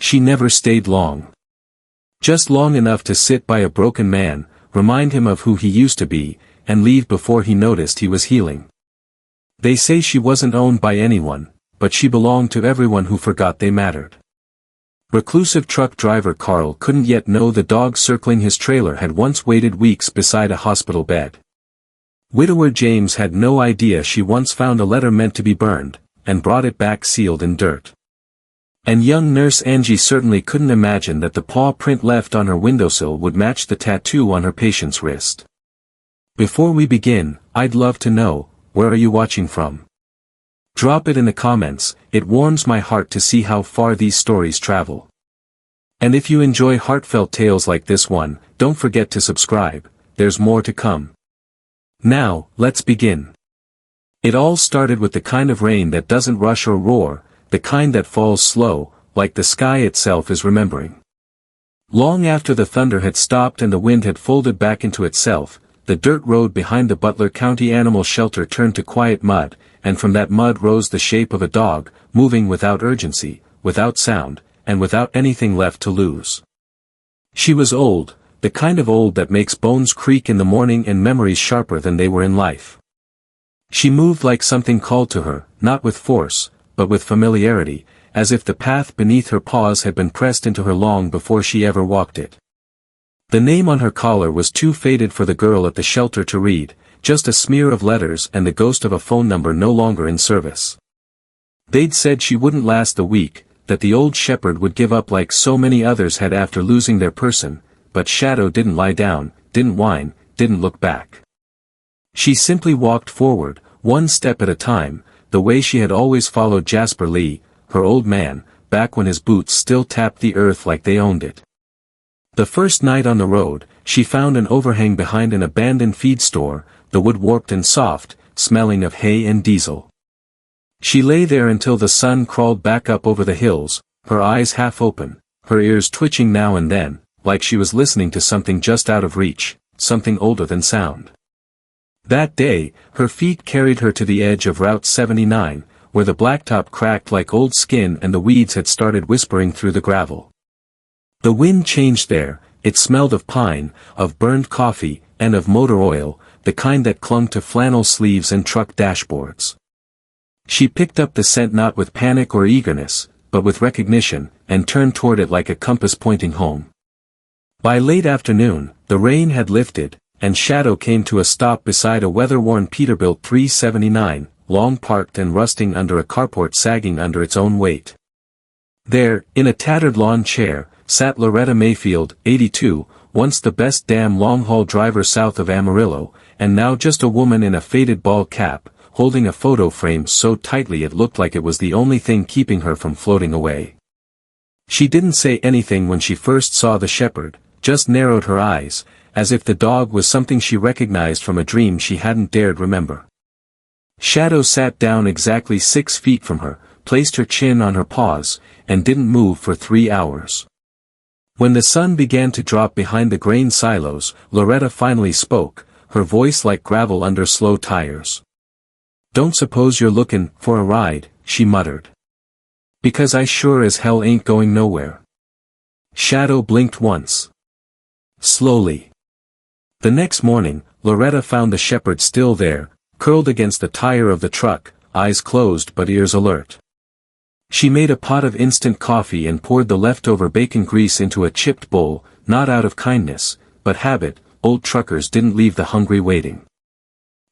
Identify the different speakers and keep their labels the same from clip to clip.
Speaker 1: she never stayed long. Just long enough to sit by a broken man, remind him of who he used to be, and leave before he noticed he was healing. They say she wasn't owned by anyone, but she belonged to everyone who forgot they mattered. Reclusive truck driver Carl couldn't yet know the dog circling his trailer had once waited weeks beside a hospital bed. Widower James had no idea she once found a letter meant to be burned, and brought it back sealed in dirt. And young nurse Angie certainly couldn't imagine that the paw print left on her windowsill would match the tattoo on her patient's wrist. Before we begin, I'd love to know, where are you watching from? Drop it in the comments, it warms my heart to see how far these stories travel. And if you enjoy heartfelt tales like this one, don't forget to subscribe, there's more to come. Now, let's begin. It all started with the kind of rain that doesn't rush or roar, the kind that falls slow, like the sky itself is remembering. Long after the thunder had stopped and the wind had folded back into itself, the dirt road behind the Butler County Animal Shelter turned to quiet mud, and from that mud rose the shape of a dog, moving without urgency, without sound, and without anything left to lose. She was old, the kind of old that makes bones creak in the morning and memories sharper than they were in life. She moved like something called to her, not with force, but with familiarity, as if the path beneath her paws had been pressed into her long before she ever walked it. The name on her collar was too faded for the girl at the shelter to read, just a smear of letters and the ghost of a phone number no longer in service. They'd said she wouldn't last the week, that the old shepherd would give up like so many others had after losing their person, but Shadow didn't lie down, didn't whine, didn't look back. She simply walked forward, one step at a time, the way she had always followed Jasper Lee, her old man, back when his boots still tapped the earth like they owned it. The first night on the road, she found an overhang behind an abandoned feed store, the wood warped and soft, smelling of hay and diesel. She lay there until the sun crawled back up over the hills, her eyes half open, her ears twitching now and then, like she was listening to something just out of reach, something older than sound. That day, her feet carried her to the edge of Route 79, where the blacktop cracked like old skin and the weeds had started whispering through the gravel. The wind changed there, it smelled of pine, of burned coffee, and of motor oil, the kind that clung to flannel sleeves and truck dashboards. She picked up the scent not with panic or eagerness, but with recognition, and turned toward it like a compass pointing home. By late afternoon, the rain had lifted, and Shadow came to a stop beside a weather-worn Peterbilt 379, long parked and rusting under a carport sagging under its own weight. There, in a tattered lawn chair, sat Loretta Mayfield, 82, once the best damn long-haul driver south of Amarillo, and now just a woman in a faded ball cap, holding a photo frame so tightly it looked like it was the only thing keeping her from floating away. She didn't say anything when she first saw the shepherd, just narrowed her eyes, as if the dog was something she recognized from a dream she hadn't dared remember. Shadow sat down exactly 6 feet from her, placed her chin on her paws, and didn't move for 3 hours. When the sun began to drop behind the grain silos, Loretta finally spoke, her voice like gravel under slow tires. "Don't suppose you're looking for a ride," she muttered. "Because I sure as hell ain't going nowhere." Shadow blinked once. Slowly. The next morning, Loretta found the shepherd still there, curled against the tire of the truck, eyes closed but ears alert. She made a pot of instant coffee and poured the leftover bacon grease into a chipped bowl, not out of kindness, but habit. Old truckers didn't leave the hungry waiting.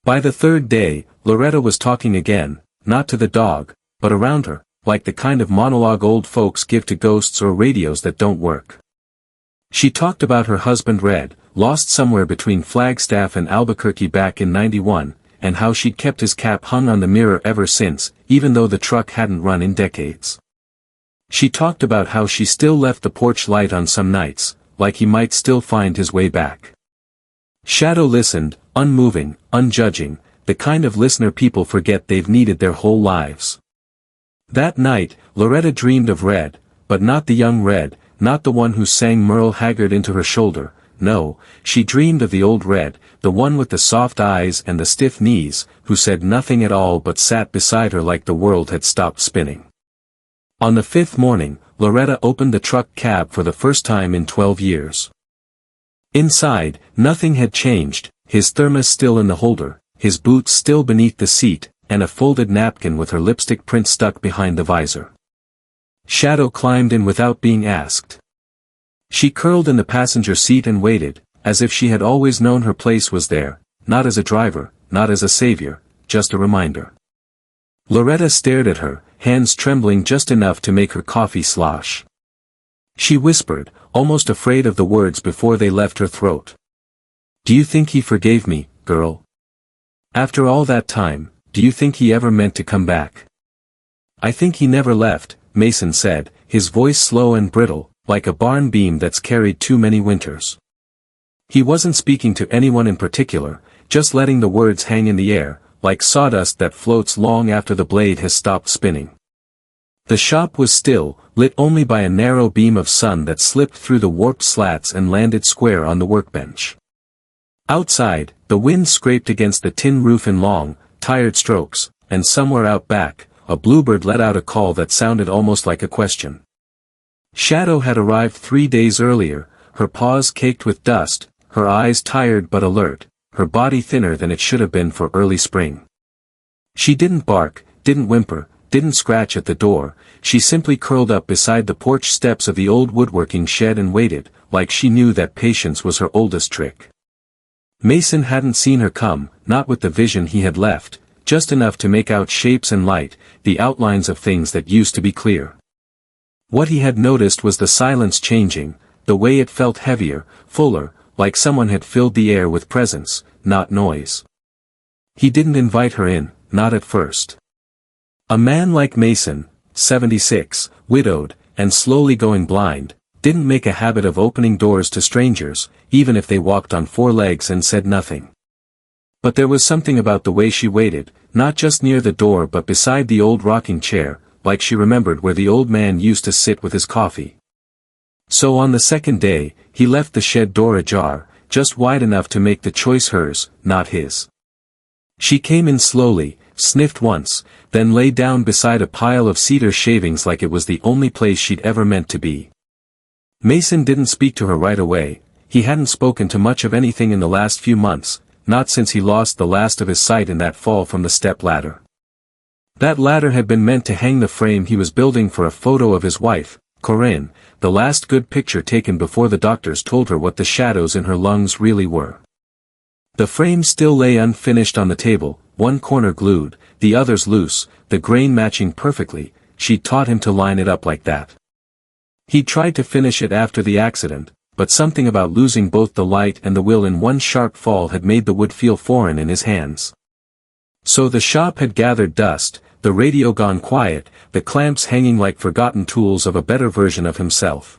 Speaker 1: By the third day, Loretta was talking again, not to the dog, but around her, like the kind of monologue old folks give to ghosts or radios that don't work. She talked about her husband Red, lost somewhere between Flagstaff and Albuquerque back in '91, and how she'd kept his cap hung on the mirror ever since, even though the truck hadn't run in decades. She talked about how she still left the porch light on some nights, like he might still find his way back. Shadow listened, unmoving, unjudging, the kind of listener people forget they've needed their whole lives. That night, Loretta dreamed of Red, but not the young Red, not the one who sang Merle Haggard into her shoulder. No, she dreamed of the old Red, the one with the soft eyes and the stiff knees, who said nothing at all but sat beside her like the world had stopped spinning. On the 5th morning, Loretta opened the truck cab for the first time in 12 years. Inside, nothing had changed, his thermos still in the holder, his boots still beneath the seat, and a folded napkin with her lipstick print stuck behind the visor. Shadow climbed in without being asked. She curled in the passenger seat and waited, as if she had always known her place was there, not as a driver, not as a savior, just a reminder. Loretta stared at her, hands trembling just enough to make her coffee slosh. She whispered, almost afraid of the words before they left her throat. "Do you think he forgave me, girl? After all that time, do you think he ever meant to come back?" "I think he never left," Mason said, his voice slow and brittle, like a barn beam that's carried too many winters. He wasn't speaking to anyone in particular, just letting the words hang in the air, like sawdust that floats long after the blade has stopped spinning. The shop was still, lit only by a narrow beam of sun that slipped through the warped slats and landed square on the workbench. Outside, the wind scraped against the tin roof in long, tired strokes, and somewhere out back, a bluebird let out a call that sounded almost like a question. Shadow had arrived 3 days earlier, her paws caked with dust, her eyes tired but alert, her body thinner than it should have been for early spring. She didn't bark, didn't whimper, didn't scratch at the door, she simply curled up beside the porch steps of the old woodworking shed and waited, like she knew that patience was her oldest trick. Mason hadn't seen her come, not with the vision he had left, just enough to make out shapes and light, the outlines of things that used to be clear. What he had noticed was the silence changing, the way it felt heavier, fuller, like someone had filled the air with presence, not noise. He didn't invite her in, not at first. A man like Mason, 76, widowed, and slowly going blind, didn't make a habit of opening doors to strangers, even if they walked on 4 legs and said nothing. But there was something about the way she waited, not just near the door but beside the old rocking chair, like she remembered where the old man used to sit with his coffee. So on the second day, he left the shed door ajar, just wide enough to make the choice hers, not his. She came in slowly, sniffed once, then lay down beside a pile of cedar shavings like it was the only place she'd ever meant to be. Mason didn't speak to her right away, he hadn't spoken to much of anything in the last few months, not since he lost the last of his sight in that fall from the step ladder. That ladder had been meant to hang the frame he was building for a photo of his wife, Corinne, the last good picture taken before the doctors told her what the shadows in her lungs really were. The frame still lay unfinished on the table, one corner glued, the others loose, the grain matching perfectly. She'd taught him to line it up like that. He tried to finish it after the accident, but something about losing both the light and the will in one sharp fall had made the wood feel foreign in his hands. So the shop had gathered dust, the radio gone quiet, the clamps hanging like forgotten tools of a better version of himself.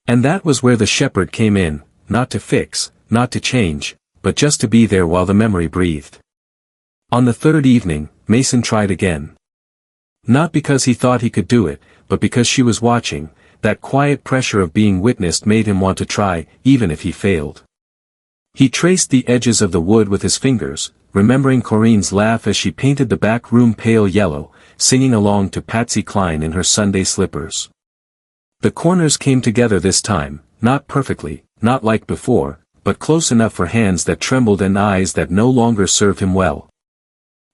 Speaker 1: And that was where the shepherd came in, not to fix, not to change, but just to be there while the memory breathed. On the third evening, Mason tried again. Not because he thought he could do it, but because she was watching. That quiet pressure of being witnessed made him want to try, even if he failed. He traced the edges of the wood with his fingers, remembering Corinne's laugh as she painted the back room pale yellow, singing along to Patsy Cline in her Sunday slippers. The corners came together this time, not perfectly, not like before, but close enough for hands that trembled and eyes that no longer served him well.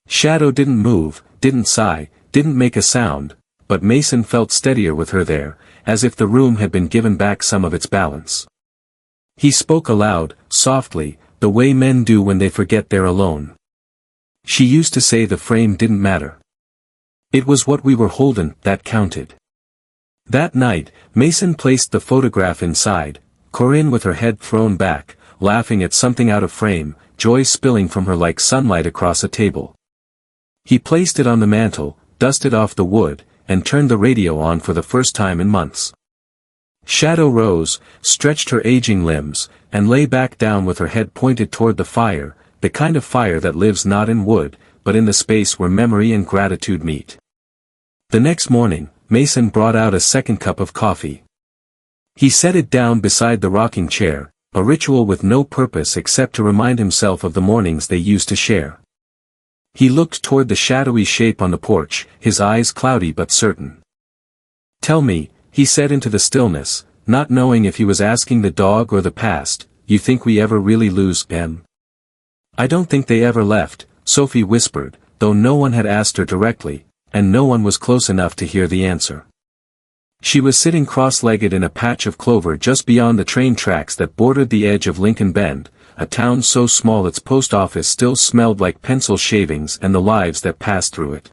Speaker 1: Shadow didn't move, didn't sigh, didn't make a sound, but Mason felt steadier with her there, as if the room had been given back some of its balance. He spoke aloud, softly, the way men do when they forget they're alone. She used to say the frame didn't matter. It was what we were holding that counted. That night, Mason placed the photograph inside, Corinne with her head thrown back, laughing at something out of frame, joy spilling from her like sunlight across a table. He placed it on the mantel, dusted off the wood, and turned the radio on for the first time in months. Shadow rose, stretched her aging limbs, and lay back down with her head pointed toward the fire, the kind of fire that lives not in wood, but in the space where memory and gratitude meet. The next morning, Mason brought out a second cup of coffee. He set it down beside the rocking chair, a ritual with no purpose except to remind himself of the mornings they used to share. He looked toward the shadowy shape on the porch, his eyes cloudy but certain. "Tell me," he said into the stillness, not knowing if he was asking the dog or the past, "You think we ever really lose them?" "I don't think they ever left," Sophie whispered, though no one had asked her directly, and no one was close enough to hear the answer. She was sitting cross-legged in a patch of clover just beyond the train tracks that bordered the edge of Lincoln Bend, a town so small its post office still smelled like pencil shavings and the lives that passed through it.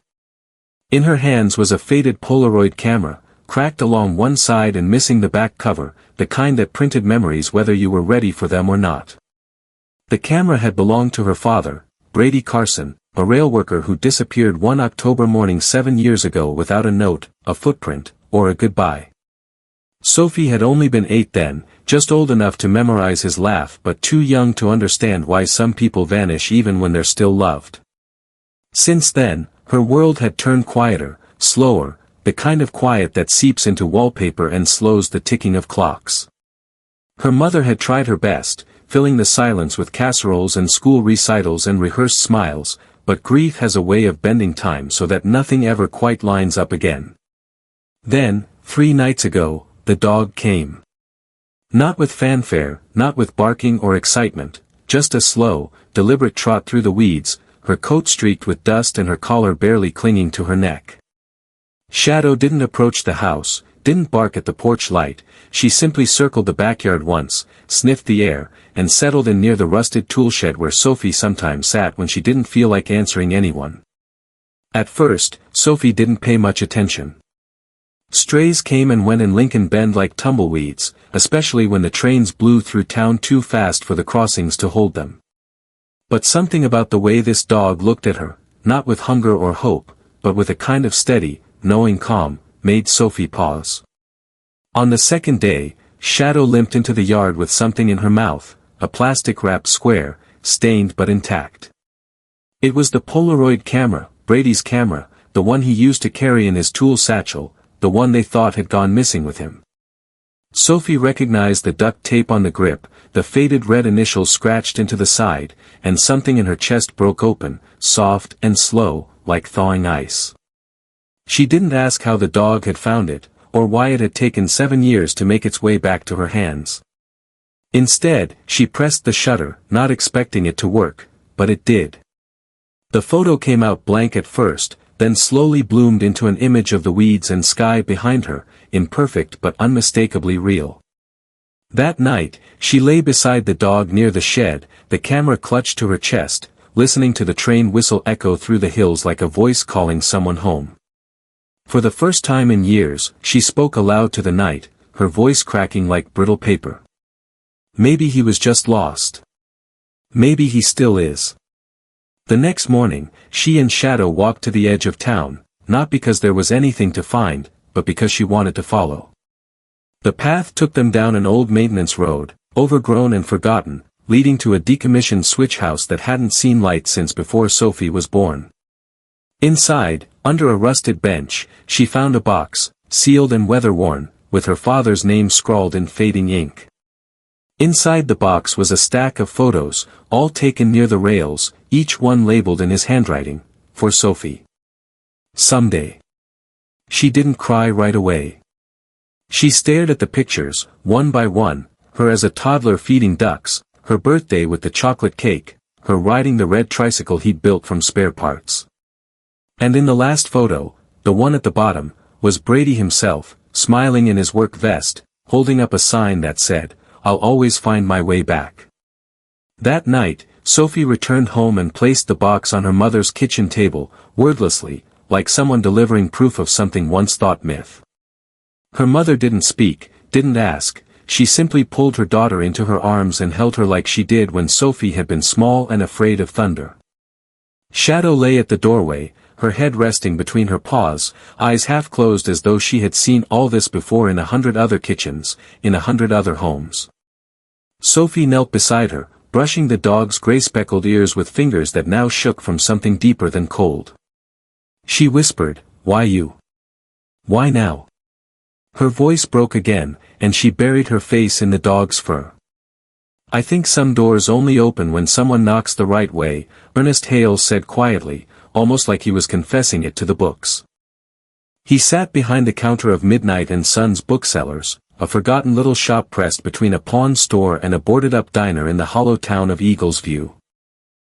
Speaker 1: In her hands was a faded Polaroid camera, cracked along one side and missing the back cover, the kind that printed memories whether you were ready for them or not. The camera had belonged to her father, Brady Carson, a rail worker who disappeared one October morning 7 years ago without a note, a footprint, or a goodbye. Sophie had only been 8 then, just old enough to memorize his laugh but too young to understand why some people vanish even when they're still loved. Since then, her world had turned quieter, slower, the kind of quiet that seeps into wallpaper and slows the ticking of clocks. Her mother had tried her best, filling the silence with casseroles and school recitals and rehearsed smiles, but grief has a way of bending time so that nothing ever quite lines up again. Then, 3 nights ago, the dog came. Not with fanfare, not with barking or excitement, just a slow, deliberate trot through the weeds, her coat streaked with dust and her collar barely clinging to her neck. Shadow didn't approach the house, didn't bark at the porch light, she simply circled the backyard once, sniffed the air, and settled in near the rusted toolshed where Sophie sometimes sat when she didn't feel like answering anyone. At first, Sophie didn't pay much attention. Strays came and went in Lincoln Bend like tumbleweeds, especially when the trains blew through town too fast for the crossings to hold them. But something about the way this dog looked at her, not with hunger or hope, but with a kind of steady, knowing calm, made Sophie pause. On the second day, Shadow limped into the yard with something in her mouth, a plastic-wrapped square, stained but intact. It was the Polaroid camera, Brady's camera, the one he used to carry in his tool satchel, the one they thought had gone missing with him. Sophie recognized the duct tape on the grip, the faded red initials scratched into the side, and something in her chest broke open, soft and slow, like thawing ice. She didn't ask how the dog had found it, or why it had taken 7 years to make its way back to her hands. Instead, she pressed the shutter, not expecting it to work, but it did. The photo came out blank at first, then slowly bloomed into an image of the weeds and sky behind her, imperfect but unmistakably real. That night, she lay beside the dog near the shed, the camera clutched to her chest, listening to the train whistle echo through the hills like a voice calling someone home. For the first time in years, she spoke aloud to the night, her voice cracking like brittle paper. Maybe he was just lost. Maybe he still is. The next morning, she and Shadow walked to the edge of town, not because there was anything to find, but because she wanted to follow. The path took them down an old maintenance road, overgrown and forgotten, leading to a decommissioned switch house that hadn't seen light since before Sophie was born. Inside, under a rusted bench, she found a box, sealed and weather-worn, with her father's name scrawled in fading ink. Inside the box was a stack of photos, all taken near the rails, each one labeled in his handwriting, for Sophie. Someday. She didn't cry right away. She stared at the pictures, one by one, her as a toddler feeding ducks, her birthday with the chocolate cake, her riding the red tricycle he'd built from spare parts. And in the last photo, the one at the bottom, was Brady himself, smiling in his work vest, holding up a sign that said, "I'll always find my way back." That night, Sophie returned home and placed the box on her mother's kitchen table, wordlessly, like someone delivering proof of something once thought myth. Her mother didn't speak, didn't ask, she simply pulled her daughter into her arms and held her like she did when Sophie had been small and afraid of thunder. Shadow lay at the doorway, her head resting between her paws, eyes half closed as though she had seen all this before in 100 other kitchens, in 100 other homes. Sophie knelt beside her, brushing the dog's gray-speckled ears with fingers that now shook from something deeper than cold. She whispered, "Why you? Why now?" Her voice broke again, and she buried her face in the dog's fur. "I think some doors only open when someone knocks the right way," Ernest Hale said quietly, almost like he was confessing it to the books. He sat behind the counter of Midnight and Sons booksellers, a forgotten little shop pressed between a pawn store and a boarded-up diner in the hollow town of Eagles View.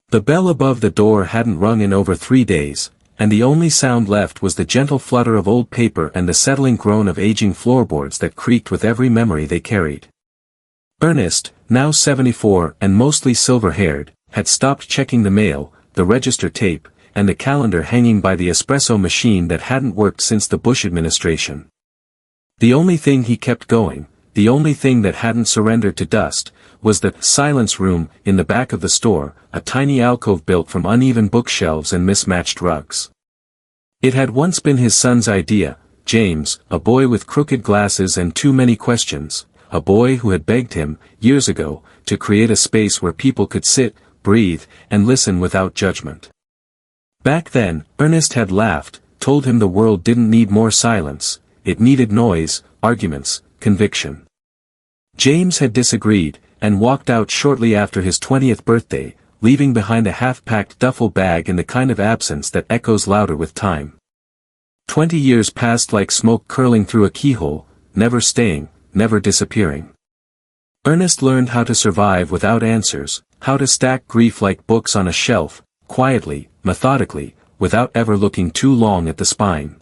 Speaker 1: The bell above the door hadn't rung in over 3 days, and the only sound left was the gentle flutter of old paper and the settling groan of aging floorboards that creaked with every memory they carried. Ernest, now 74 and mostly silver-haired, had stopped checking the mail, the register tape, and the calendar hanging by the espresso machine that hadn't worked since the Bush administration. The only thing he kept going, the only thing that hadn't surrendered to dust, was the silence room in the back of the store, a tiny alcove built from uneven bookshelves and mismatched rugs. It had once been his son's idea, James, a boy with crooked glasses and too many questions, a boy who had begged him, years ago, to create a space where people could sit, breathe, and listen without judgment. Back then, Ernest had laughed, told him the world didn't need more silence, it needed noise, arguments, conviction. James had disagreed, and walked out shortly after his 20th birthday, leaving behind a half-packed duffel bag in the kind of absence that echoes louder with time. 20 years passed like smoke curling through a keyhole, never staying, never disappearing. Ernest learned how to survive without answers, how to stack grief like books on a shelf, quietly, methodically, without ever looking too long at the spine.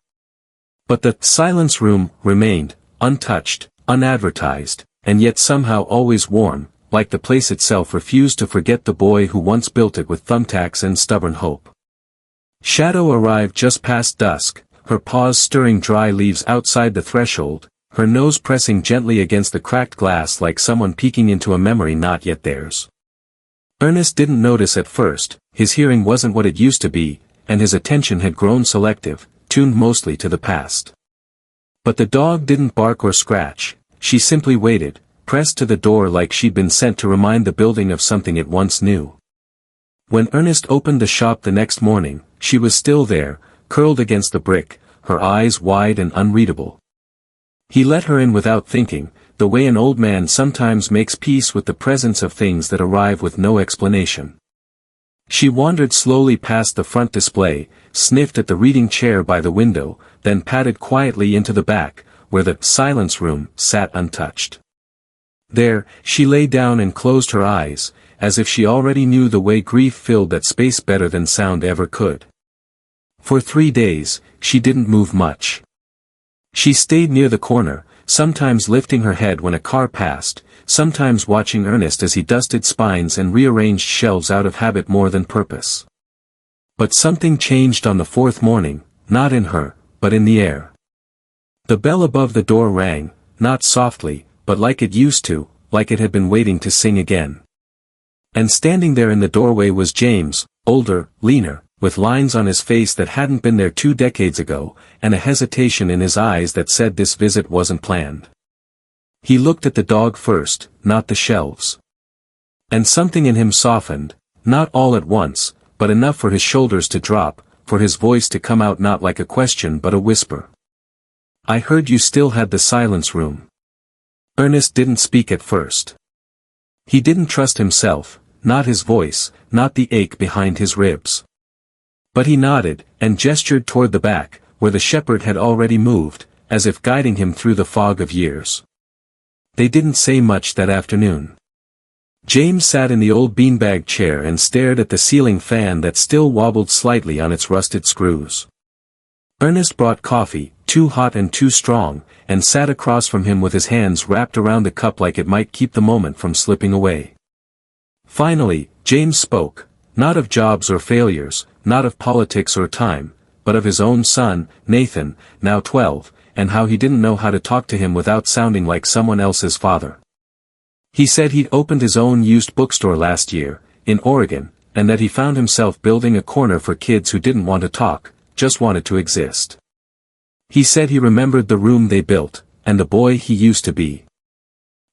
Speaker 1: But the silence room remained, untouched, unadvertised, and yet somehow always warm, like the place itself refused to forget the boy who once built it with thumbtacks and stubborn hope. Shadow arrived just past dusk, her paws stirring dry leaves outside the threshold, her nose pressing gently against the cracked glass like someone peeking into a memory not yet theirs. Ernest didn't notice at first, his hearing wasn't what it used to be, and his attention had grown selective, tuned mostly to the past. But the dog didn't bark or scratch, she simply waited, pressed to the door like she'd been sent to remind the building of something it once knew. When Ernest opened the shop the next morning, she was still there, curled against the brick, her eyes wide and unreadable. He let her in without thinking, the way an old man sometimes makes peace with the presence of things that arrive with no explanation. She wandered slowly past the front display, sniffed at the reading chair by the window, then padded quietly into the back, where the silence room sat untouched. There, she lay down and closed her eyes, as if she already knew the way grief filled that space better than sound ever could. For 3 days, she didn't move much. She stayed near the corner, sometimes lifting her head when a car passed, sometimes watching Ernest as he dusted spines and rearranged shelves out of habit more than purpose. But something changed on the 4th morning, not in her, but in the air. The bell above the door rang, not softly, but like it used to, like it had been waiting to sing again. And standing there in the doorway was James, older, leaner, with lines on his face that hadn't been there 2 decades ago, and a hesitation in his eyes that said this visit wasn't planned. He looked at the dog first, not the shelves. And something in him softened, not all at once, but enough for his shoulders to drop, for his voice to come out not like a question but a whisper. "I heard you still had the silence room." Ernest didn't speak at first. He didn't trust himself, not his voice, not the ache behind his ribs. But he nodded, and gestured toward the back, where the shepherd had already moved, as if guiding him through the fog of years. They didn't say much that afternoon. James sat in the old beanbag chair and stared at the ceiling fan that still wobbled slightly on its rusted screws. Ernest brought coffee, too hot and too strong, and sat across from him with his hands wrapped around the cup like it might keep the moment from slipping away. Finally, James spoke, not of jobs or failures, not of politics or time, but of his own son, Nathan, now 12, and how he didn't know how to talk to him without sounding like someone else's father. He said he'd opened his own used bookstore last year, in Oregon, and that he found himself building a corner for kids who didn't want to talk, just wanted to exist. He said he remembered the room they built, and the boy he used to be.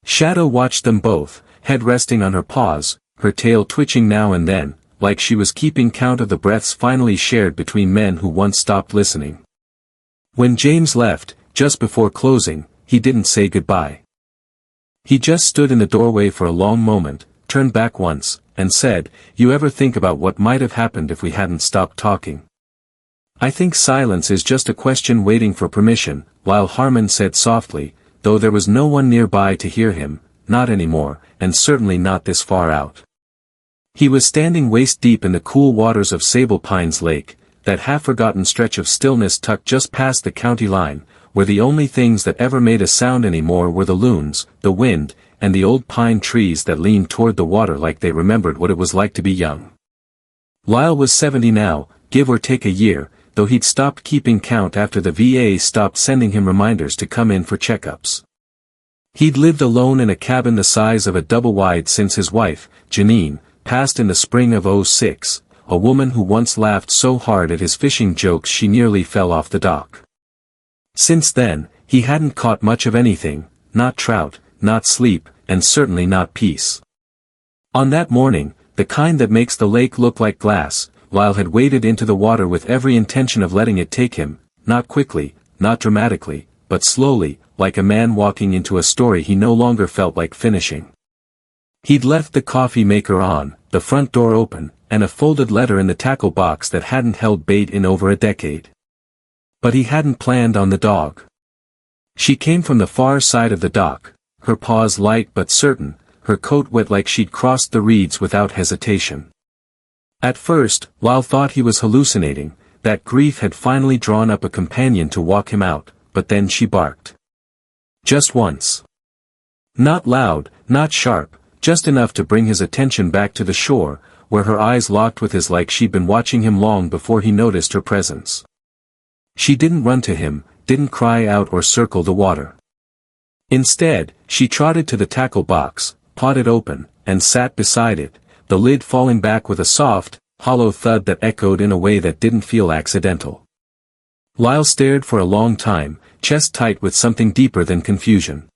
Speaker 1: Shadow watched them both, head resting on her paws, her tail twitching now and then, like she was keeping count of the breaths finally shared between men who once stopped listening. When James left, just before closing, he didn't say goodbye. He just stood in the doorway for a long moment, turned back once, and said, "You ever think about what might have happened if we hadn't stopped talking?" I think silence is just a question waiting for permission, Lyle Harmon said softly, though there was no one nearby to hear him, not anymore, and certainly not this far out. He was standing waist-deep in the cool waters of Sable Pines Lake, that half-forgotten stretch of stillness tucked just past the county line, where the only things that ever made a sound anymore were the loons, the wind, and the old pine trees that leaned toward the water like they remembered what it was like to be young. Lyle was 70 now, give or take a year, though he'd stopped keeping count after the VA stopped sending him reminders to come in for checkups. He'd lived alone in a cabin the size of a double-wide since his wife, Janine, passed in the spring of '06, a woman who once laughed so hard at his fishing jokes she nearly fell off the dock. Since then, he hadn't caught much of anything, not trout, not sleep, and certainly not peace. On that morning, the kind that makes the lake look like glass, Lyle had waded into the water with every intention of letting it take him, not quickly, not dramatically, but slowly, like a man walking into a story he no longer felt like finishing. He'd left the coffee maker on, the front door open, and a folded letter in the tackle box that hadn't held bait in over a decade. But he hadn't planned on the dog. She came from the far side of the dock, her paws light but certain, her coat wet like she'd crossed the reeds without hesitation. At first, Lyle thought he was hallucinating, that grief had finally drawn up a companion to walk him out, but then she barked. Just once. Not loud, not sharp, just enough to bring his attention back to the shore, where her eyes locked with his like she'd been watching him long before he noticed her presence. She didn't run to him, didn't cry out or circle the water. Instead, she trotted to the tackle box, pawed it open, and sat beside it, the lid falling back with a soft, hollow thud that echoed in a way that didn't feel accidental. Lyle stared for a long time, chest tight with something deeper than confusion.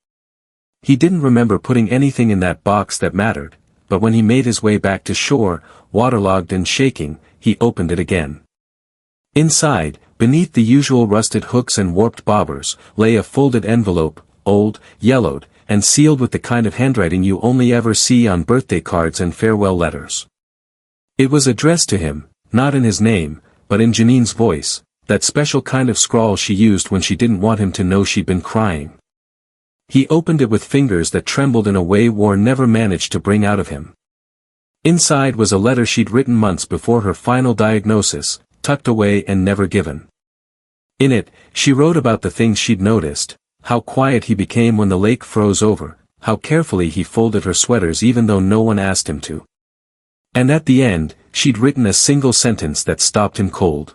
Speaker 1: He didn't remember putting anything in that box that mattered, but when he made his way back to shore, waterlogged and shaking, he opened it again. Inside, beneath the usual rusted hooks and warped bobbers, lay a folded envelope, old, yellowed, and sealed with the kind of handwriting you only ever see on birthday cards and farewell letters. It was addressed to him, not in his name, but in Janine's voice, that special kind of scrawl she used when she didn't want him to know she'd been crying. He opened it with fingers that trembled in a way War never managed to bring out of him. Inside was a letter she'd written months before her final diagnosis, tucked away and never given. In it, she wrote about the things she'd noticed, how quiet he became when the lake froze over, how carefully he folded her sweaters even though no one asked him to. And at the end, she'd written a single sentence that stopped him cold.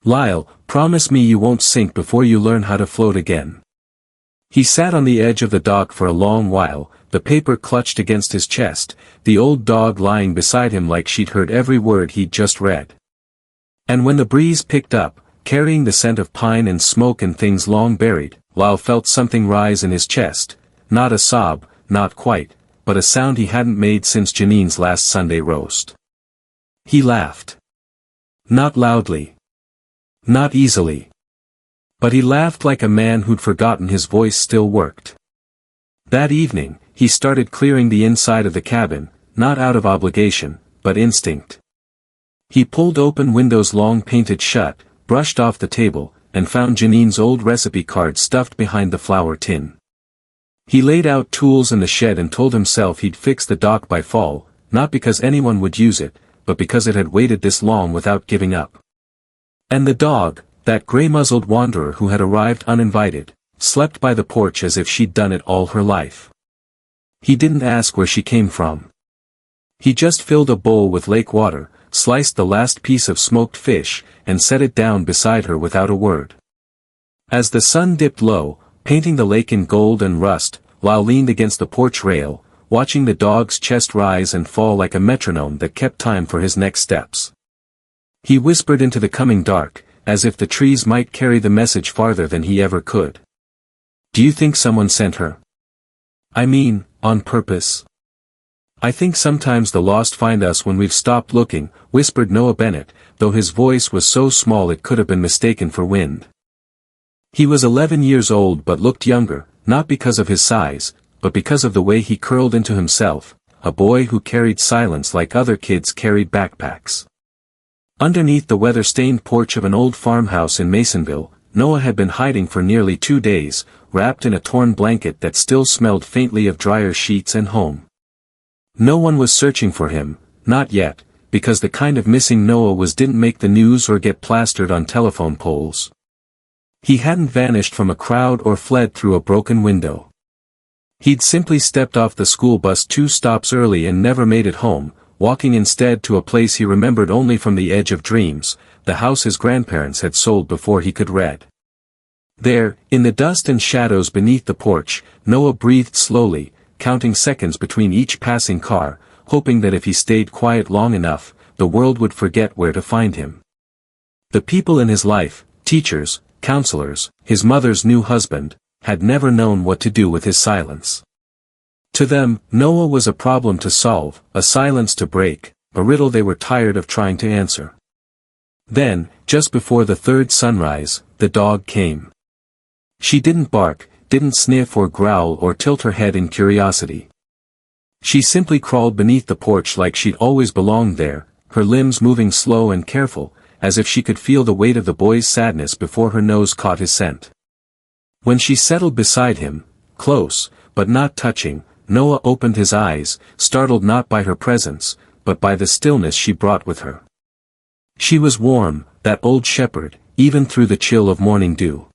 Speaker 1: "Lyle, promise me you won't sink before you learn how to float again." He sat on the edge of the dock for a long while, the paper clutched against his chest, the old dog lying beside him like she'd heard every word he'd just read. And when the breeze picked up, carrying the scent of pine and smoke and things long buried, Lyle felt something rise in his chest, not a sob, not quite, but a sound he hadn't made since Janine's last Sunday roast. He laughed. Not loudly. Not easily. But he laughed like a man who'd forgotten his voice still worked. That evening, he started clearing the inside of the cabin, not out of obligation, but instinct. He pulled open windows long painted shut, brushed off the table, and found Janine's old recipe card stuffed behind the flour tin. He laid out tools in the shed and told himself he'd fix the dock by fall, not because anyone would use it, but because it had waited this long without giving up. And the dog, that gray-muzzled wanderer who had arrived uninvited, slept by the porch as if she'd done it all her life. He didn't ask where she came from. He just filled a bowl with lake water, sliced the last piece of smoked fish, and set it down beside her without a word. As the sun dipped low, painting the lake in gold and rust, Lyle leaned against the porch rail, watching the dog's chest rise and fall like a metronome that kept time for his next steps. He whispered into the coming dark, as if the trees might carry the message farther than he ever could. "Do you think someone sent her? I mean, on purpose?" "I think sometimes the lost find us when we've stopped looking," whispered Noah Bennett, though his voice was so small it could have been mistaken for wind. He was 11 years old but looked younger, not because of his size, but because of the way he curled into himself, a boy who carried silence like other kids carried backpacks. Underneath the weather-stained porch of an old farmhouse in Masonville, Noah had been hiding for nearly 2 days, wrapped in a torn blanket that still smelled faintly of dryer sheets and home. No one was searching for him, not yet, because the kind of missing Noah didn't make the news or get plastered on telephone poles. He hadn't vanished from a crowd or fled through a broken window. He'd simply stepped off the school bus 2 stops early and never made it home, walking instead to a place he remembered only from the edge of dreams, the house his grandparents had sold before he could read. There, in the dust and shadows beneath the porch, Noah breathed slowly, counting seconds between each passing car, hoping that if he stayed quiet long enough, the world would forget where to find him. The people in his life, teachers, counselors, his mother's new husband, had never known what to do with his silence. To them, Noah was a problem to solve, a silence to break, a riddle they were tired of trying to answer. Then, just before the 3rd sunrise, the dog came. She didn't bark, didn't sniff or growl or tilt her head in curiosity. She simply crawled beneath the porch like she'd always belonged there, her limbs moving slow and careful, as if she could feel the weight of the boy's sadness before her nose caught his scent. When she settled beside him, close, but not touching, Noah opened his eyes, startled not by her presence, but by the stillness she brought with her. She was warm, that old shepherd, even through the chill of morning dew.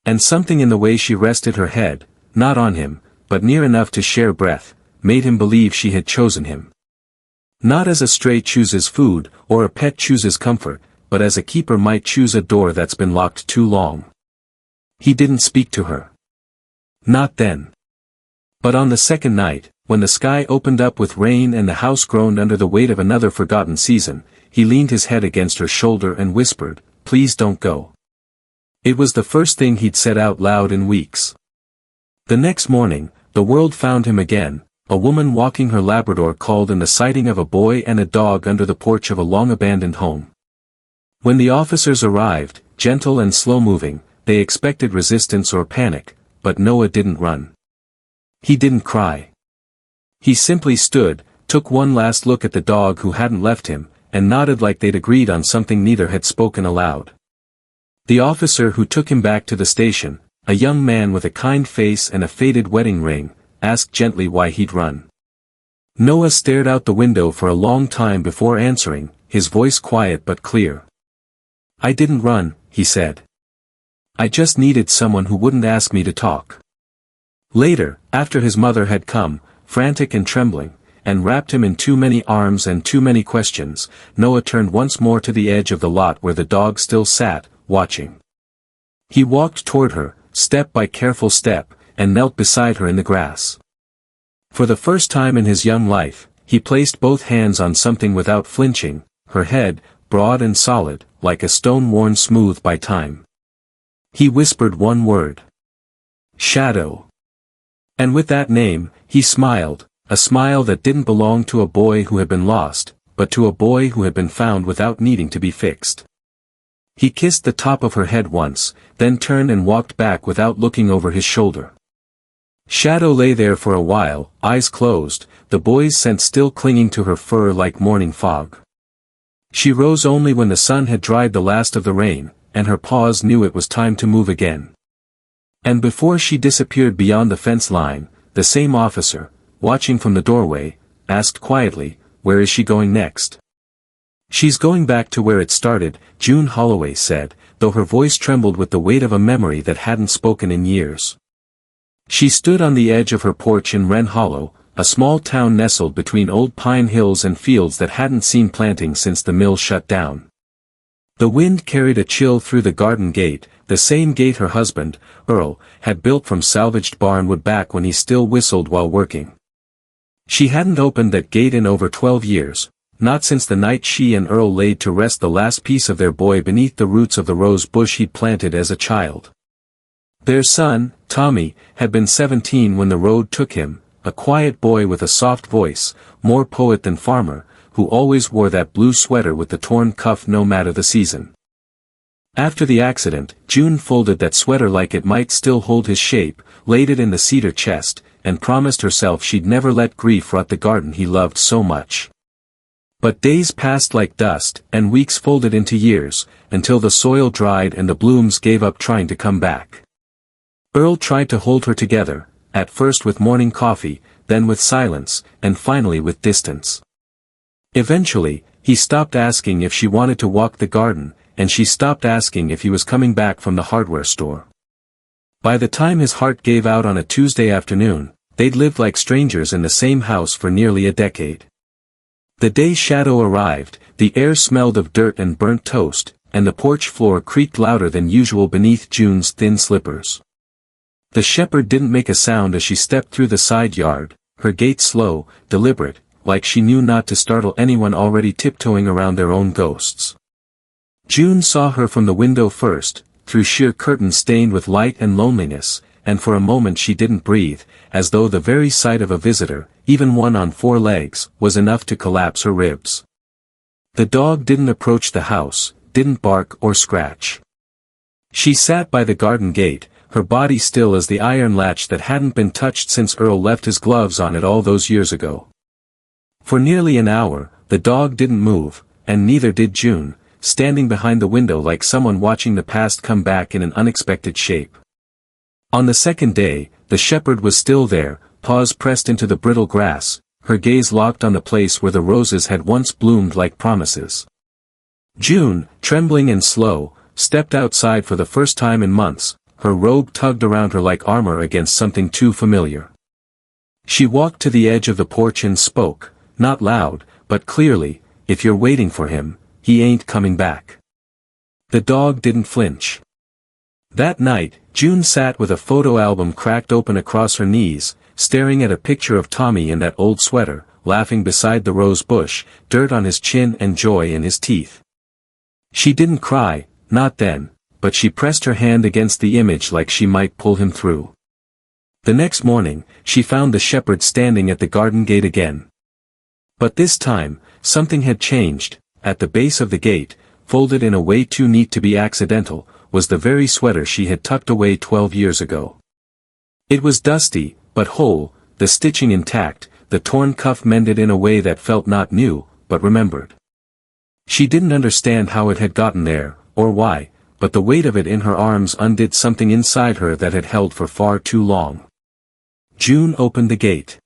Speaker 1: And something in the way she rested her head, not on him, but near enough to share breath, made him believe she had chosen him. Not as a stray chooses food, or a pet chooses comfort, but as a keeper might choose a door that's been locked too long. He didn't speak to her. Not then. But on the second night, when the sky opened up with rain and the house groaned under the weight of another forgotten season, he leaned his head against her shoulder and whispered, "Please don't go." It was the first thing he'd said out loud in weeks. The next morning, the world found him again. A woman walking her Labrador called in the sighting of a boy and a dog under the porch of a long-abandoned home. When the officers arrived, gentle and slow-moving, they expected resistance or panic, but Noah didn't run. He didn't cry. He simply stood, took one last look at the dog who hadn't left him, and nodded like they'd agreed on something neither had spoken aloud. The officer who took him back to the station, a young man with a kind face and a faded wedding ring, asked gently why he'd run. Noah stared out the window for a long time before answering, his voice quiet but clear. "I didn't run," he said. "I just needed someone who wouldn't ask me to talk." Later, after his mother had come, frantic and trembling, and wrapped him in too many arms and too many questions, Noah turned once more to the edge of the lot where the dog still sat, watching. He walked toward her, step by careful step, and knelt beside her in the grass. For the first time in his young life, he placed both hands on something without flinching, her head, broad and solid, like a stone worn smooth by time. He whispered one word. "Shadow." And with that name, he smiled, a smile that didn't belong to a boy who had been lost, but to a boy who had been found without needing to be fixed. He kissed the top of her head once, then turned and walked back without looking over his shoulder. Shadow lay there for a while, eyes closed, the boy's scent still clinging to her fur like morning fog. She rose only when the sun had dried the last of the rain, and her paws knew it was time to move again. And before she disappeared beyond the fence line, the same officer, watching from the doorway, asked quietly, "Where is she going next?" "She's going back to where it started," June Holloway said, though her voice trembled with the weight of a memory that hadn't spoken in years. She stood on the edge of her porch in Wren Hollow, a small town nestled between old pine hills and fields that hadn't seen planting since the mill shut down. The wind carried a chill through the garden gate, the same gate her husband, Earl, had built from salvaged barnwood back when he still whistled while working. She hadn't opened that gate in over 12 years, not since the night she and Earl laid to rest the last piece of their boy beneath the roots of the rose bush he'd planted as a child. Their son, Tommy, had been 17 when the road took him, a quiet boy with a soft voice, more poet than farmer, who always wore that blue sweater with the torn cuff no matter the season. After the accident, June folded that sweater like it might still hold his shape, laid it in the cedar chest, and promised herself she'd never let grief rot the garden he loved so much. But days passed like dust, and weeks folded into years, until the soil dried and the blooms gave up trying to come back. Earl tried to hold her together, at first with morning coffee, then with silence, and finally with distance. Eventually, he stopped asking if she wanted to walk the garden, and she stopped asking if he was coming back from the hardware store. By the time his heart gave out on a Tuesday afternoon, they'd lived like strangers in the same house for nearly a decade. The day shadow arrived, the air smelled of dirt and burnt toast, and the porch floor creaked louder than usual beneath June's thin slippers. The shepherd didn't make a sound as she stepped through the side yard, her gait slow, deliberate, like she knew not to startle anyone already tiptoeing around their own ghosts. June saw her from the window first, through sheer curtains stained with light and loneliness, and for a moment she didn't breathe, as though the very sight of a visitor, even one on 4 legs, was enough to collapse her ribs. The dog didn't approach the house, didn't bark or scratch. She sat by the garden gate, her body still as the iron latch that hadn't been touched since Earl left his gloves on it all those years ago. For nearly an hour, the dog didn't move, and neither did June, standing behind the window like someone watching the past come back in an unexpected shape. On the second day, the shepherd was still there, paws pressed into the brittle grass, her gaze locked on the place where the roses had once bloomed like promises. June, trembling and slow, stepped outside for the first time in months, her robe tugged around her like armor against something too familiar. She walked to the edge of the porch and spoke, not loud, but clearly, "If you're waiting for him, he ain't coming back." The dog didn't flinch. That night, June sat with a photo album cracked open across her knees, staring at a picture of Tommy in that old sweater, laughing beside the rose bush, dirt on his chin and joy in his teeth. She didn't cry, not then, but she pressed her hand against the image like she might pull him through. The next morning, she found the shepherd standing at the garden gate again. But this time, something had changed. At the base of the gate, folded in a way too neat to be accidental, was the very sweater she had tucked away 12 years ago. It was dusty, but whole, the stitching intact, the torn cuff mended in a way that felt not new, but remembered. She didn't understand how it had gotten there, or why, but the weight of it in her arms undid something inside her that had held for far too long. June opened the gate.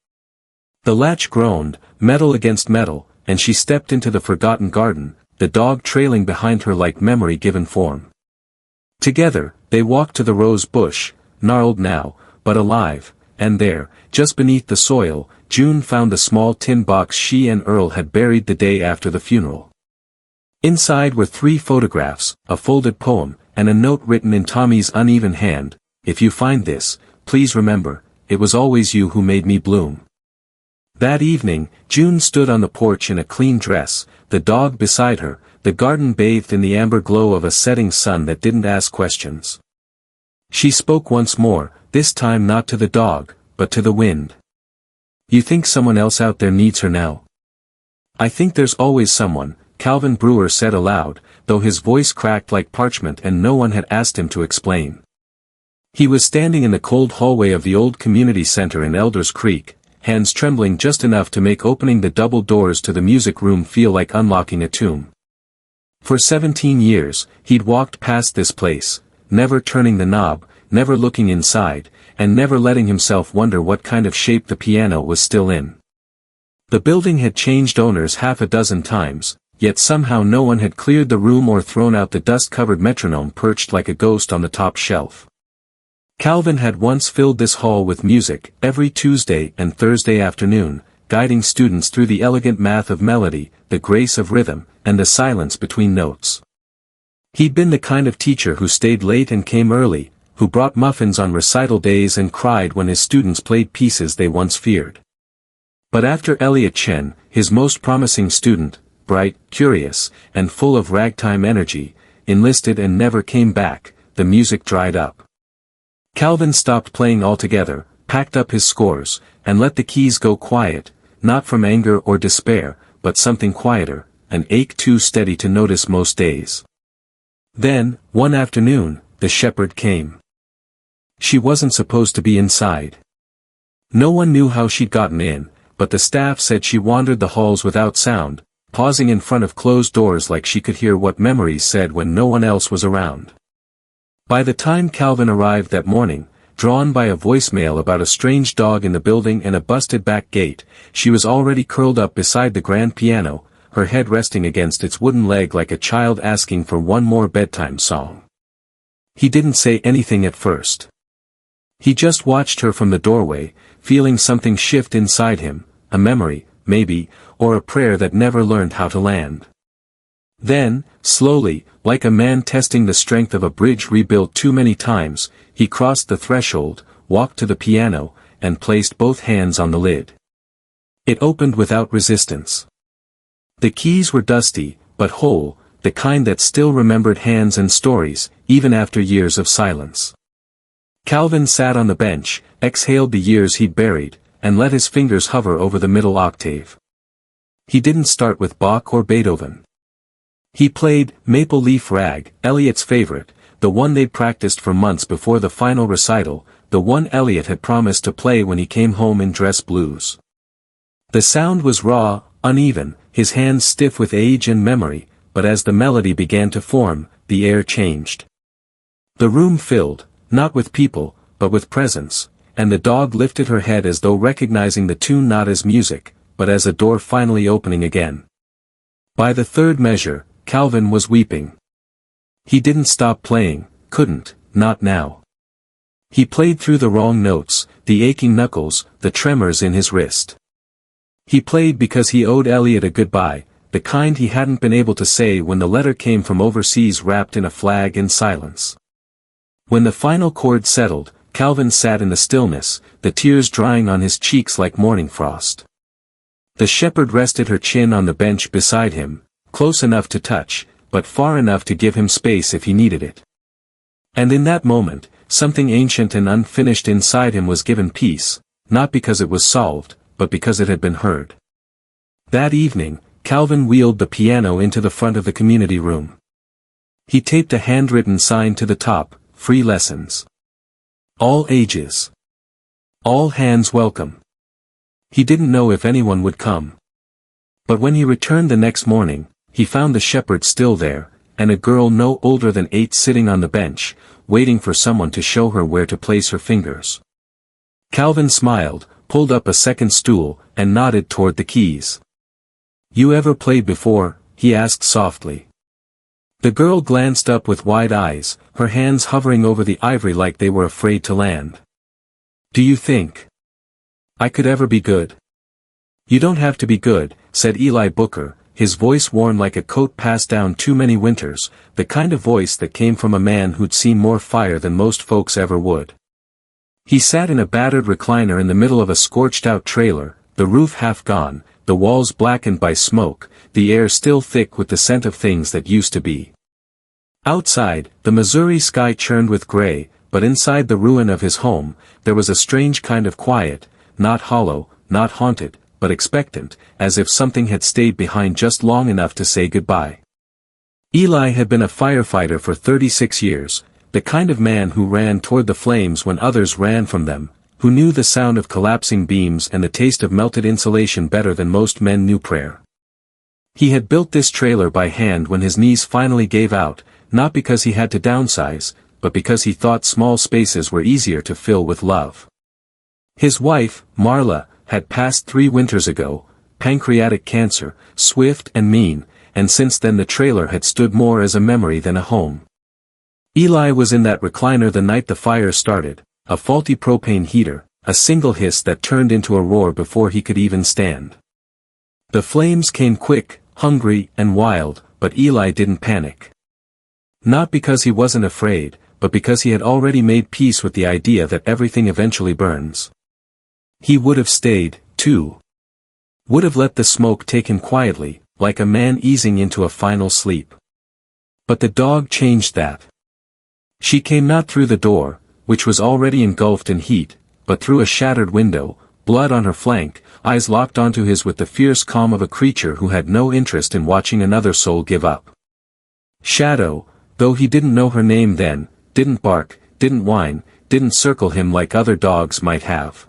Speaker 1: The latch groaned, metal against metal, and she stepped into the forgotten garden, the dog trailing behind her like memory given form. Together, they walked to the rose bush, gnarled now, but alive, and there, just beneath the soil, June found the small tin box she and Earl had buried the day after the funeral. Inside were 3 photographs, a folded poem, and a note written in Tommy's uneven hand, "If you find this, please remember, it was always you who made me bloom." That evening, June stood on the porch in a clean dress, the dog beside her, the garden bathed in the amber glow of a setting sun that didn't ask questions. She spoke once more, this time not to the dog, but to the wind. "You think someone else out there needs her now?" "I think there's always someone," Calvin Brewer said aloud, though his voice cracked like parchment and no one had asked him to explain. He was standing in the cold hallway of the old community center in Elders Creek, hands trembling just enough to make opening the double doors to the music room feel like unlocking a tomb. For 17 years, he'd walked past this place, never turning the knob, never looking inside, and never letting himself wonder what kind of shape the piano was still in. The building had changed owners half a dozen times, yet somehow no one had cleared the room or thrown out the dust-covered metronome perched like a ghost on the top shelf. Calvin had once filled this hall with music every Tuesday and Thursday afternoon, guiding students through the elegant math of melody, the grace of rhythm, and the silence between notes. He'd been the kind of teacher who stayed late and came early, who brought muffins on recital days and cried when his students played pieces they once feared. But after Elliot Chen, his most promising student, bright, curious, and full of ragtime energy, enlisted and never came back, the music dried up. Calvin stopped playing altogether, packed up his scores, and let the keys go quiet, not from anger or despair, but something quieter, an ache too steady to notice most days. Then, one afternoon, the shepherd came. She wasn't supposed to be inside. No one knew how she'd gotten in, but the staff said she wandered the halls without sound, pausing in front of closed doors like she could hear what memories said when no one else was around. By the time Calvin arrived that morning, drawn by a voicemail about a strange dog in the building and a busted back gate, she was already curled up beside the grand piano, her head resting against its wooden leg like a child asking for one more bedtime song. He didn't say anything at first. He just watched her from the doorway, feeling something shift inside him, a memory, maybe, or a prayer that never learned how to land. Then, slowly, like a man testing the strength of a bridge rebuilt too many times, he crossed the threshold, walked to the piano, and placed both hands on the lid. It opened without resistance. The keys were dusty, but whole, the kind that still remembered hands and stories, even after years of silence. Calvin sat on the bench, exhaled the years he'd buried, and let his fingers hover over the middle octave. He didn't start with Bach or Beethoven. He played Maple Leaf Rag, Eliot's favorite, the one they'd practiced for months before the final recital, the one Eliot had promised to play when he came home in Dress Blues. The sound was raw, uneven, his hands stiff with age and memory, but as the melody began to form, the air changed. The room filled, not with people, but with presence, and the dog lifted her head as though recognizing the tune not as music, but as a door finally opening again. By the third measure, Calvin was weeping. He didn't stop playing, couldn't, not now. He played through the wrong notes, the aching knuckles, the tremors in his wrist. He played because he owed Eliot a goodbye, the kind he hadn't been able to say when the letter came from overseas wrapped in a flag in silence. When the final chord settled, Calvin sat in the stillness, the tears drying on his cheeks like morning frost. The shepherd rested her chin on the bench beside him, close enough to touch, but far enough to give him space if he needed it. And in that moment, something ancient and unfinished inside him was given peace, not because it was solved, but because it had been heard. That evening, Calvin wheeled the piano into the front of the community room. He taped a handwritten sign to the top, "Free lessons. All ages. All hands welcome." He didn't know if anyone would come. But when he returned the next morning, he found the shepherd still there, and a girl no older than 8 sitting on the bench, waiting for someone to show her where to place her fingers. Calvin smiled, pulled up a second stool, and nodded toward the keys. "You ever played before?" he asked softly. The girl glanced up with wide eyes, her hands hovering over the ivory like they were afraid to land. "Do you think I could ever be good?" "You don't have to be good," said Eli Booker, his voice worn like a coat passed down too many winters, the kind of voice that came from a man who'd seen more fire than most folks ever would. He sat in a battered recliner in the middle of a scorched-out trailer, the roof half gone, the walls blackened by smoke, the air still thick with the scent of things that used to be. Outside, the Missouri sky churned with gray, but inside the ruin of his home, there was a strange kind of quiet, not hollow, not haunted, but expectant, as if something had stayed behind just long enough to say goodbye. Eli had been a firefighter for 36 years, the kind of man who ran toward the flames when others ran from them, who knew the sound of collapsing beams and the taste of melted insulation better than most men knew prayer. He had built this trailer by hand when his knees finally gave out, not because he had to downsize, but because he thought small spaces were easier to fill with love. His wife, Marla, had passed 3 winters ago, pancreatic cancer, swift and mean, and since then the trailer had stood more as a memory than a home. Eli was in that recliner the night the fire started, a faulty propane heater, a single hiss that turned into a roar before he could even stand. The flames came quick, hungry, and wild, but Eli didn't panic. Not because he wasn't afraid, but because he had already made peace with the idea that everything eventually burns. He would have stayed, too. Would have let the smoke take him quietly, like a man easing into a final sleep. But the dog changed that. She came not through the door, which was already engulfed in heat, but through a shattered window, blood on her flank, eyes locked onto his with the fierce calm of a creature who had no interest in watching another soul give up. Shadow, though he didn't know her name then, didn't bark, didn't whine, didn't circle him like other dogs might have.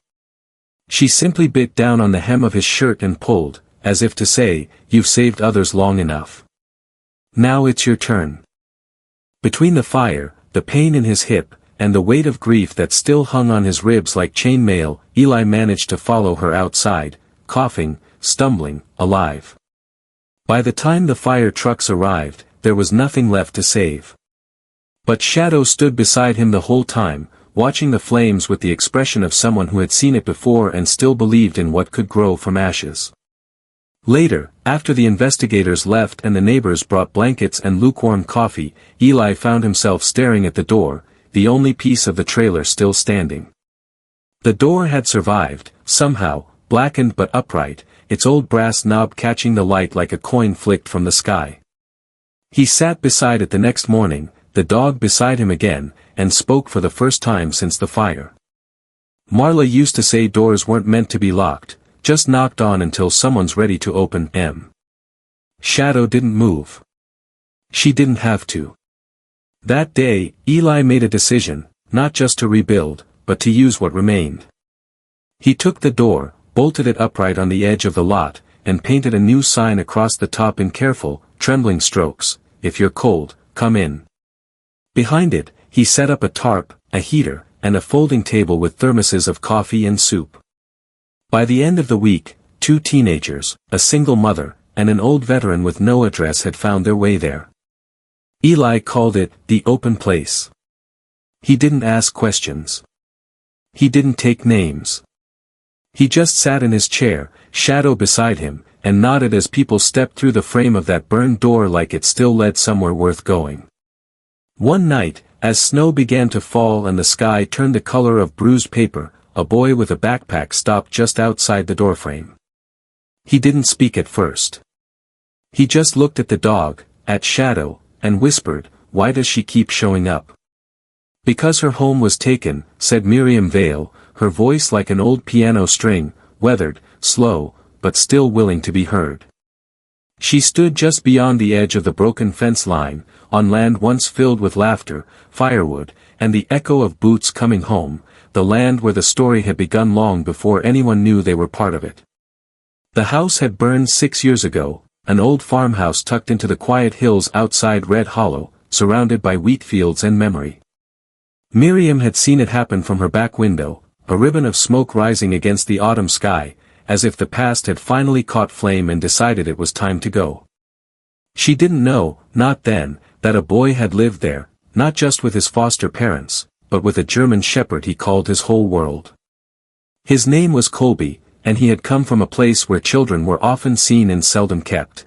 Speaker 1: She simply bit down on the hem of his shirt and pulled, as if to say, "You've saved others long enough. Now it's your turn." Between the fire, the pain in his hip, and the weight of grief that still hung on his ribs like chain mail, Eli managed to follow her outside, coughing, stumbling, alive. By the time the fire trucks arrived, there was nothing left to save. But Shadow stood beside him the whole time, watching the flames with the expression of someone who had seen it before and still believed in what could grow from ashes. Later, after the investigators left and the neighbors brought blankets and lukewarm coffee, Eli found himself staring at the door, the only piece of the trailer still standing. The door had survived, somehow, blackened but upright, its old brass knob catching the light like a coin flicked from the sky. He sat beside it the next morning, the dog beside him again, and spoke for the first time since the fire. Marla used to say doors weren't meant to be locked, just knocked on until someone's ready to open. Shadow didn't move. She didn't have to. That day, Eli made a decision, not just to rebuild, but to use what remained. He took the door, bolted it upright on the edge of the lot, and painted a new sign across the top in careful, trembling strokes, "If you're cold, come in." Behind it, he set up a tarp, a heater, and a folding table with thermoses of coffee and soup. By the end of the week, 2 teenagers, a single mother, and an old veteran with no address had found their way there. Eli called it, the open place. He didn't ask questions. He didn't take names. He just sat in his chair, Shadow beside him, and nodded as people stepped through the frame of that burned door like it still led somewhere worth going. One night, as snow began to fall and the sky turned the color of bruised paper, a boy with a backpack stopped just outside the doorframe. He didn't speak at first. He just looked at the dog, at Shadow, and whispered, "Why does she keep showing up?" "Because her home was taken," said Miriam Vale, her voice like an old piano string, weathered, slow, but still willing to be heard. She stood just beyond the edge of the broken fence line, on land once filled with laughter, firewood, and the echo of boots coming home, the land where the story had begun long before anyone knew they were part of it. The house had burned 6 years ago, an old farmhouse tucked into the quiet hills outside Red Hollow, surrounded by wheat fields and memory. Miriam had seen it happen from her back window, a ribbon of smoke rising against the autumn sky, as if the past had finally caught flame and decided it was time to go. She didn't know, not then, that a boy had lived there, not just with his foster parents, but with a German shepherd he called his whole world. His name was Colby, and he had come from a place where children were often seen and seldom kept.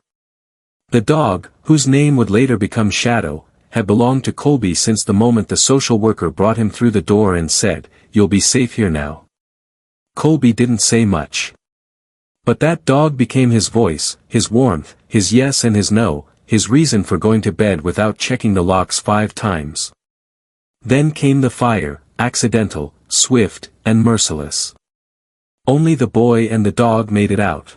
Speaker 1: The dog, whose name would later become Shadow, had belonged to Colby since the moment the social worker brought him through the door and said, "You'll be safe here now." Colby didn't say much. But that dog became his voice, his warmth, his yes and his no, his reason for going to bed without checking the locks 5 times. Then came the fire, accidental, swift, and merciless. Only the boy and the dog made it out.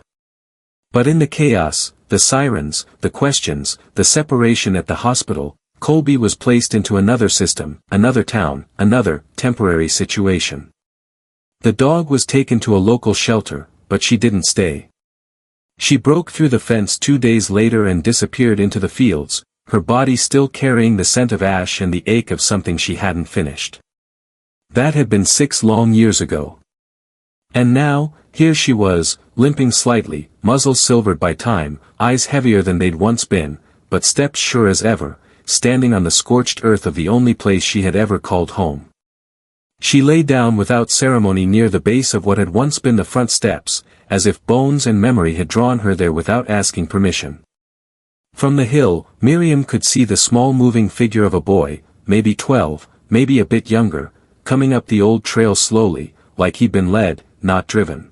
Speaker 1: But in the chaos, the sirens, the questions, the separation at the hospital, Colby was placed into another system, another town, another, temporary situation. The dog was taken to a local shelter, but she didn't stay. She broke through the fence 2 days later and disappeared into the fields, her body still carrying the scent of ash and the ache of something she hadn't finished. That had been 6 long years ago. And now, here she was, limping slightly, muzzle silvered by time, eyes heavier than they'd once been, but steps sure as ever, standing on the scorched earth of the only place she had ever called home. She lay down without ceremony near the base of what had once been the front steps, as if bones and memory had drawn her there without asking permission. From the hill, Miriam could see the small moving figure of a boy, maybe 12, maybe a bit younger, coming up the old trail slowly, like he'd been led, not driven.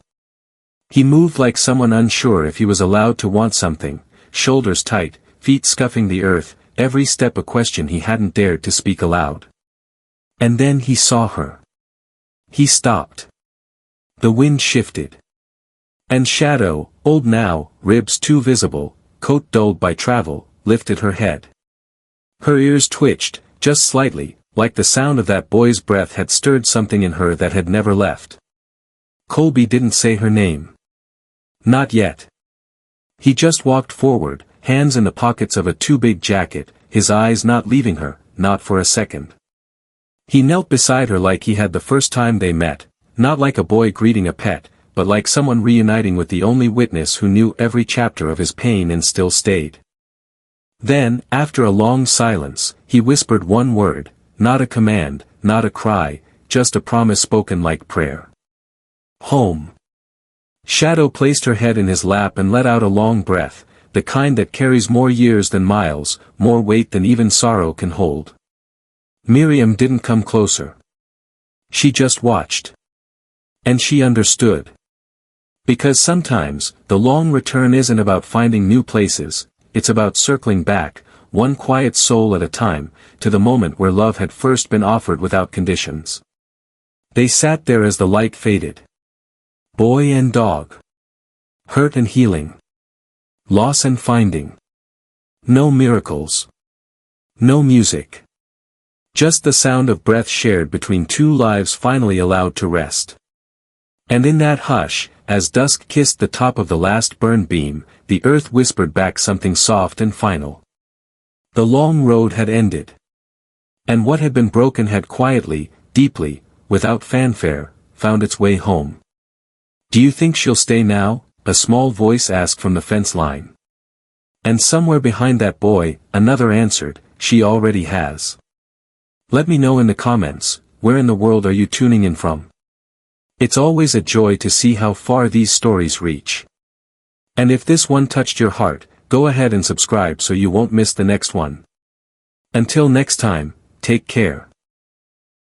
Speaker 1: He moved like someone unsure if he was allowed to want something, shoulders tight, feet scuffing the earth, every step a question he hadn't dared to speak aloud. And then he saw her. He stopped. The wind shifted. And Shadow, old now, ribs too visible, coat dulled by travel, lifted her head. Her ears twitched, just slightly, like the sound of that boy's breath had stirred something in her that had never left. Colby didn't say her name. Not yet. He just walked forward, hands in the pockets of a too-big jacket, his eyes not leaving her, not for a second. He knelt beside her like he had the first time they met, not like a boy greeting a pet, but like someone reuniting with the only witness who knew every chapter of his pain and still stayed. Then, after a long silence, he whispered one word, not a command, not a cry, just a promise spoken like prayer. Home. Shadow placed her head in his lap and let out a long breath, the kind that carries more years than miles, more weight than even sorrow can hold. Miriam didn't come closer. She just watched. And she understood. Because sometimes, the long return isn't about finding new places, it's about circling back, one quiet soul at a time, to the moment where love had first been offered without conditions. They sat there as the light faded. Boy and dog. Hurt and healing. Loss and finding. No miracles. No music. Just the sound of breath shared between two lives finally allowed to rest. And in that hush, as dusk kissed the top of the last burned beam, the earth whispered back something soft and final. The long road had ended. And what had been broken had quietly, deeply, without fanfare, found its way home. "Do you think she'll stay now?" a small voice asked from the fence line. And somewhere behind that boy, another answered, "She already has." Let me know in the comments, where in the world are you tuning in from? It's always a joy to see how far these stories reach. And if this one touched your heart, go ahead and subscribe so you won't miss the next one. Until next time, take care.